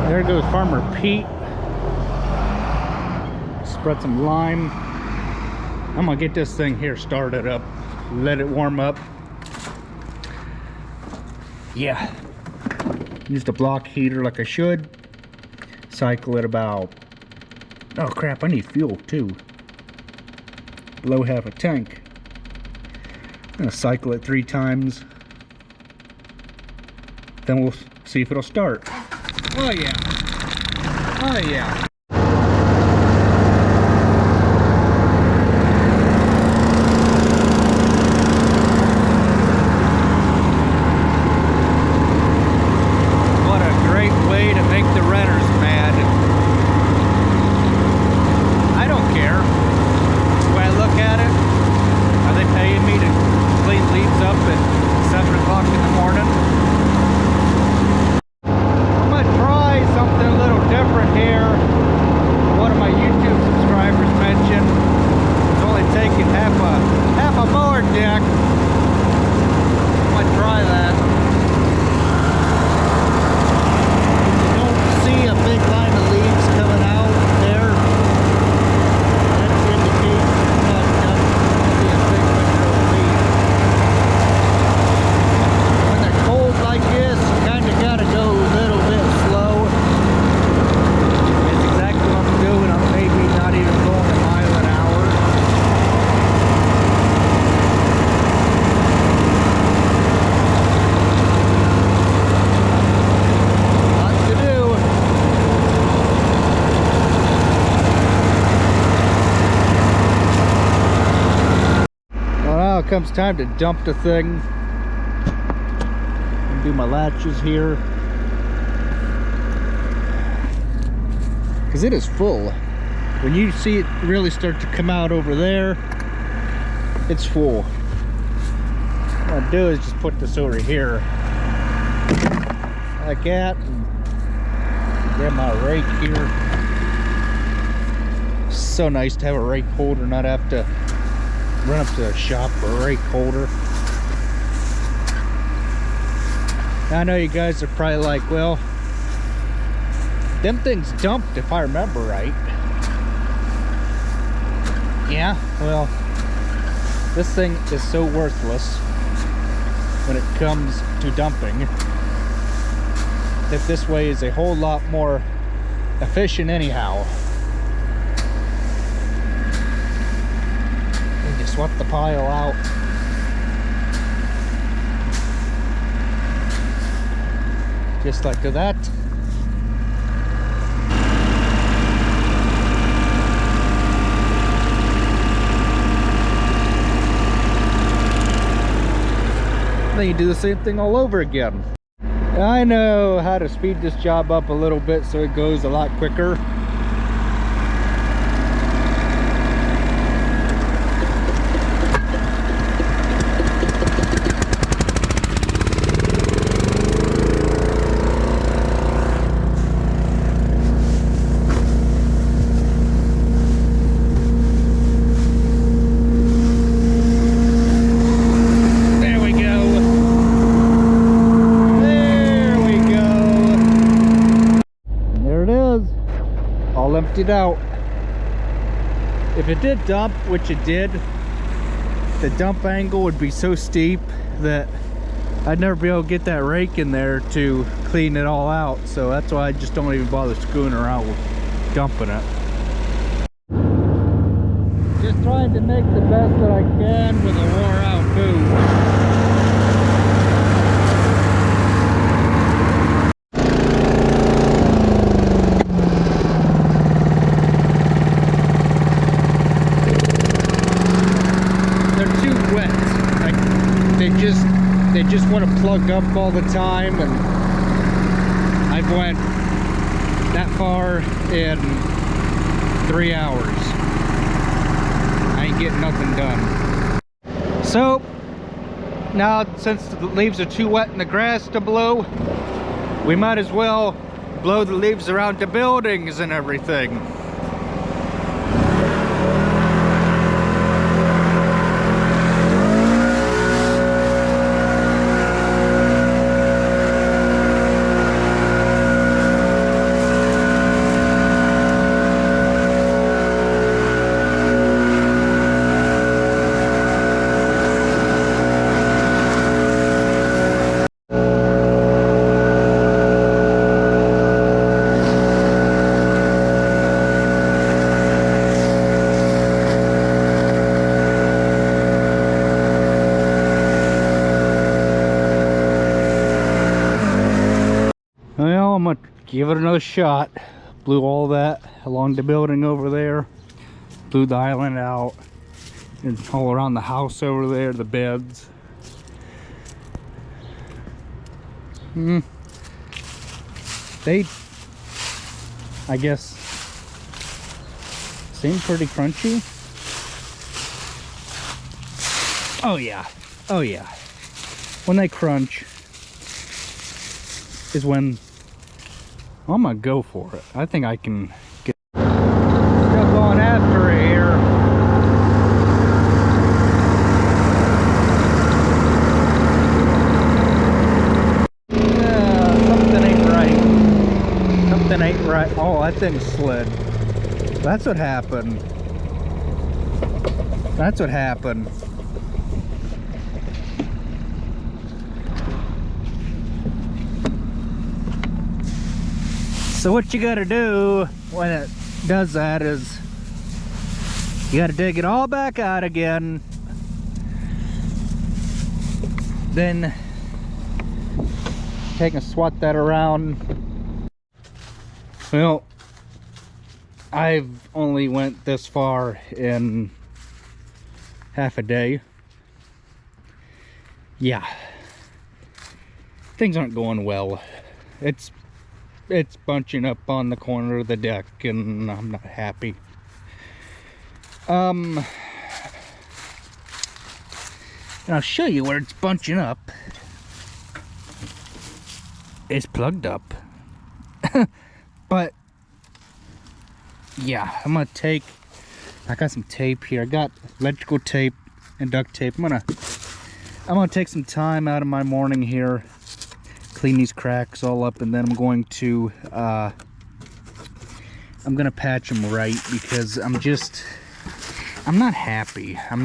There goes Farmer Pete. Spread some lime. I'm gonna get this thing here started up. Let it warm up. Yeah. Used a block heater like I should. Cycle it about... Oh crap, I need fuel too. Below half a tank. I'm gonna cycle it 3 times. Then we'll see if it'll start. Oh yeah. Oh yeah. What a great way to make the renters mad. I don't care. The way I look at it, are they paying me to clean leaves up at 7 o'clock in the morning? Something a little different here. One of my YouTube subscribers mentioned it's only taking half a mower deck. I might try that. You don't see a big line of leaves coming out there. That indicates that there'll be a big winter of leaves. When they're cold like this, you kind of got to go a little bit slow. Doing, I'm maybe not even going a mile an hour. Lots to do. Well, now it comes time to dump the thing. And do my latches here. Because it is full. When you see it really start to come out over there, it's full. What I'll do is just put this over here like that, and grab my rake here. So nice to have a rake holder, not have to run up to the shop for a rake holder. Now, I know you guys are probably like, well, them things dumped, if I remember right. Yeah, well, this thing is so worthless when it comes to dumping that this way is a whole lot more efficient anyhow. And just swap the pile out. Just like that. Then you do the same thing all over again. I know how to speed this job up a little bit so it goes a lot quicker. Emptied out. If it did dump, which it did, the dump angle would be so steep that I'd never be able to get that rake in there to clean it all out. So that's why I just don't even bother screwing around with dumping it. Just trying to make the best that I can with a wore out boot. They just want to plug up all the time, and I've went that far in 3 hours. I ain't getting nothing done. So now, since the leaves are too wet in the grass to blow, we might as well blow the leaves around the buildings and everything. give it another shot. Blew all that along the building over there. Blew the island out. And all around the house over there, the beds. They, I guess, seem pretty crunchy. Oh yeah, oh yeah. When they crunch is when I'm gonna go for it. I think I can get still going after it here. Yeah, something ain't right. Something ain't right. Oh, that thing slid. That's what happened. That's what happened. So what you gotta do when it does that is you gotta dig it all back out again. Then take and swat that around. Well, I've only went this far in half a day. Yeah, things aren't going well. It's bunching up on the corner of the deck and I'm not happy. And I'll show you where it's bunching up. It's plugged up. But yeah, I got some tape here. I got electrical tape and duct tape. I'm gonna take some time out of my morning here, clean these cracks all up, and then I'm gonna patch them right because I'm not happy. I'm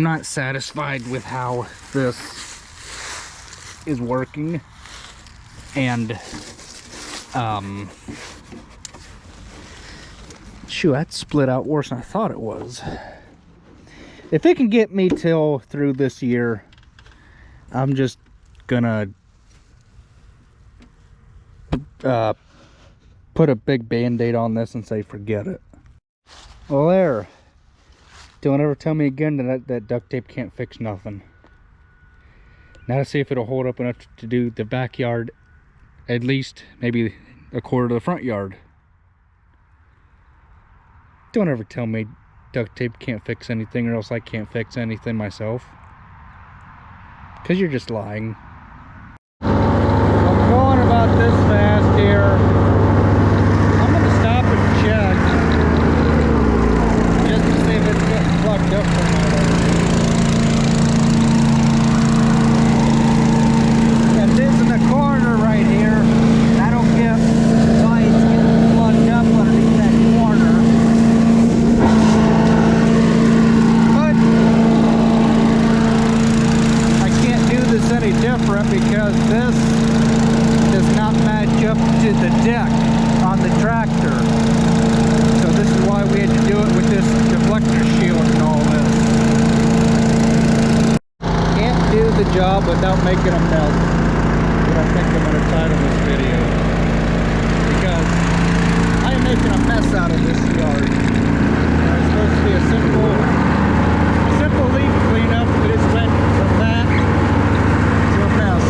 not satisfied with how this is working, and shoot, that split out worse than I thought it was. If it can get me through this year, I'm just gonna put a big band-aid on this and say forget it. Well, there. Don't ever tell me again that duct tape can't fix nothing. Now to see if it'll hold up enough to do the backyard, at least maybe a quarter of the front yard. Don't ever tell me duct tape can't fix anything, or else I can't fix anything myself. Because you're just lying. I'm going about this fast here. I'm going to stop and check. Just to see if it's getting plugged up for me. And this in the corner right here. I don't get why it's getting plugged up underneath that corner. But I can't do this any different because this does not match up to the deck on the tractor. So this is why we had to do it with this deflector shield and all this. Can't do the job without making a mess. But I think I'm going to title this video, because I am making a mess out of this yard. And it's supposed to be a simple leaf cleanup, but it's went from that to a mess.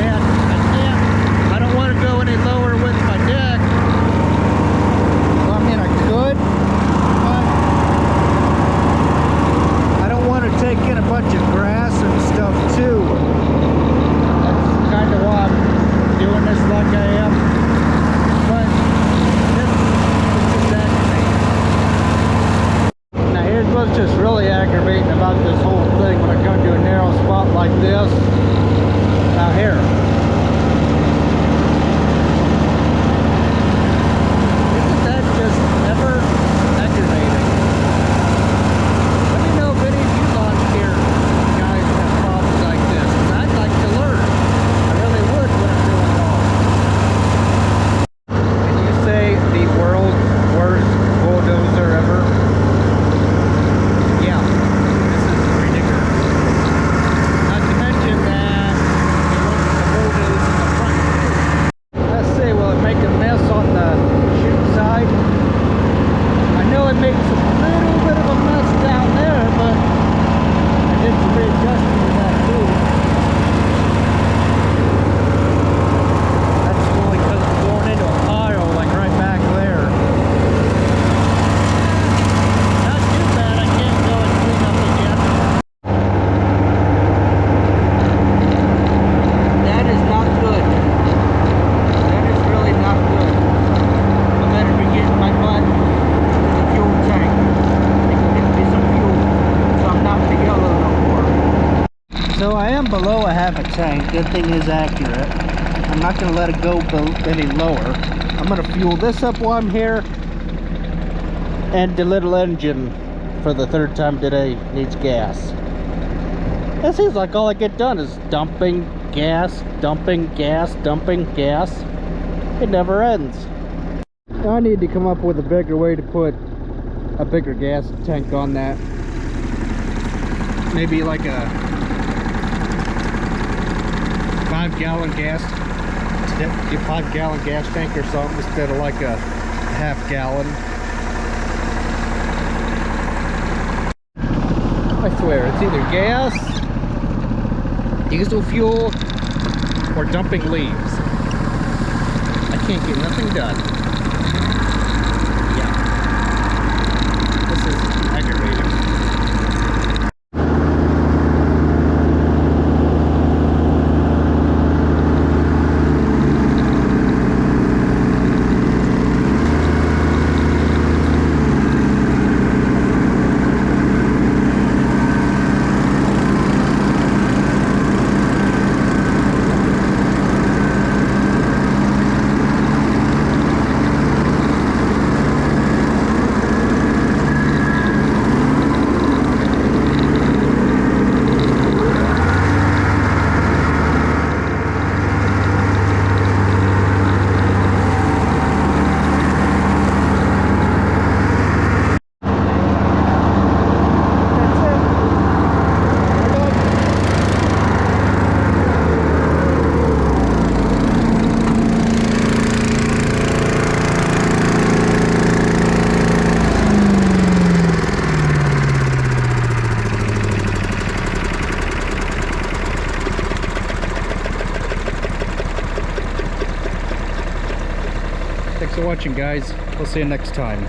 And I don't want to go any lower with my deck. Well, I mean, I could, but I don't want to take in a bunch of grass and stuff too. down below a half a tank. Good thing is accurate. I'm not going to let it go any lower. I'm going to fuel this up while I'm here. And the little engine, for the third time today, needs gas. It seems like all I get done is dumping gas, dumping gas, dumping gas. It never ends. I need to come up with a bigger way to put a bigger gas tank on that. Maybe like a 5-gallon gas, 5-gallon gas tank or something instead of like a half-gallon. I swear, it's either gas, diesel fuel, or dumping leaves. I can't get nothing done. Yeah. This is aggravating. Thanks for watching, guys. We'll see you next time.